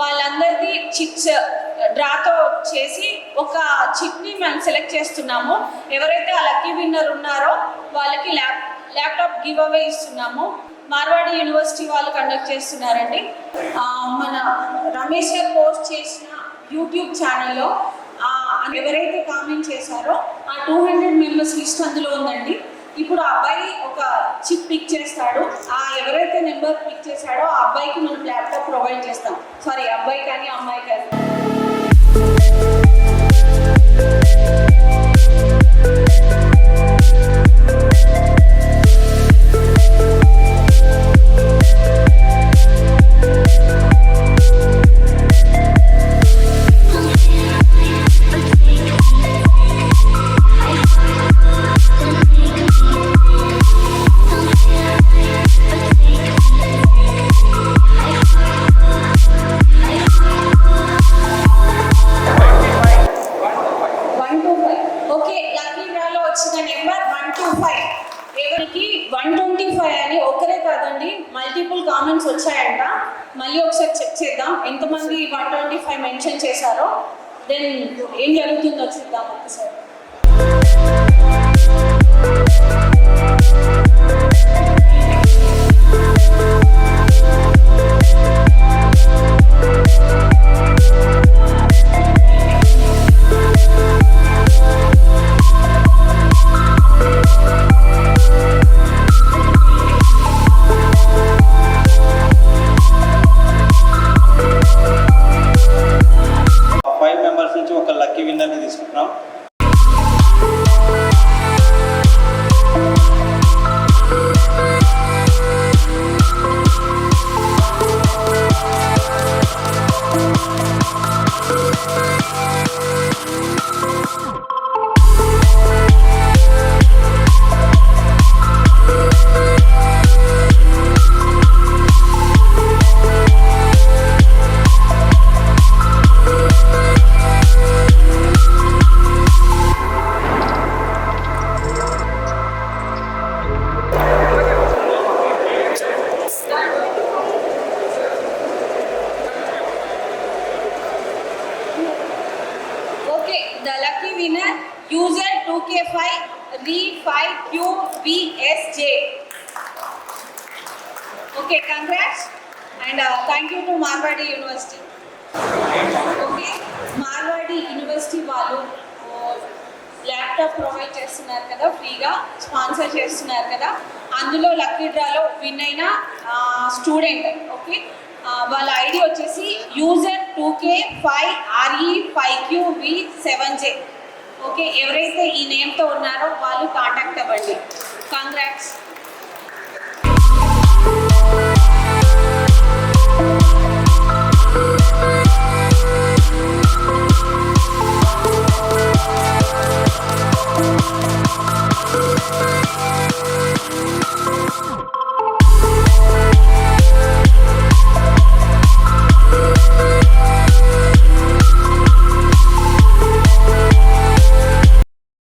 వాళ్ళందరిది chips డ్రాతో చేసి ఒక చిప్ని మనం సెలెక్ట్ చేస్తున్నాము. ఎవరైతే ఆ లక్కీ విన్నర్ ఉన్నారో వాళ్ళకి ల్యాప్టాప్ గివ్ అవే ఇస్తున్నాము. మార్వాడి యూనివర్సిటీ వాళ్ళు కండక్ట్ చేస్తున్నారండి. మన రమేష్ గారు పోస్ట్ చేసిన యూట్యూబ్ ఛానల్లో ఎవరైతే కామెంట్ చేశారో ఆ 200 మెంబర్స్ లిస్ట్ అందులో ఉందండి. ఇప్పుడు ఆ అబ్బాయి ఒక చిప్ పిక్ చేస్తాడు. ఎవరైతే నెంబర్ పిక్ చేశాడో ఆ అబ్బాయికి మనం ల్యాప్టాప్ ప్రొవైడ్ చేస్తాం. సారీ, అబ్బాయి కానీ అమ్మాయి కానీ. ఓకే, లక్కీ డ్రాలో వచ్చిన నెంబర్ 125. ఎవరికి 125 అని ఒకరే కాదండి, మల్టిపుల్ కామెంట్స్ వచ్చాయంట. మళ్ళీ ఒకసారి చెక్ చేద్దాం ఎంతమంది 125 మెన్షన్ చేశారో. దెన్ ఏం జరుగుతుందో చూద్దాం ఒకసారి. ఒక లక్కీ విన్నర్ని తీసుకుంటున్నాం. The lucky winner, user 2K5RE5QVSJ. Okay, congrats and thank you to Marwadi University. Okay, Marwadi University వాళ్ళు ల్యాప్టాప్ ప్రొవైడ్ చేస్తున్నారు కదా, ఫ్రీగా స్పాన్సర్ చేస్తున్నారు కదా. అందులో లక్కీ డ్రాలో విన్ అయిన స్టూడెంట్, ఓకే, వాళ్ళ ఐడి వచ్చేసి user 2K5RE5QV7J. ఓకే, ఎవరైతే ఈ నేమ్తో ఉన్నారో వాళ్ళు కాంటాక్ట్ అవ్వండి. కంగ్రాట్స్.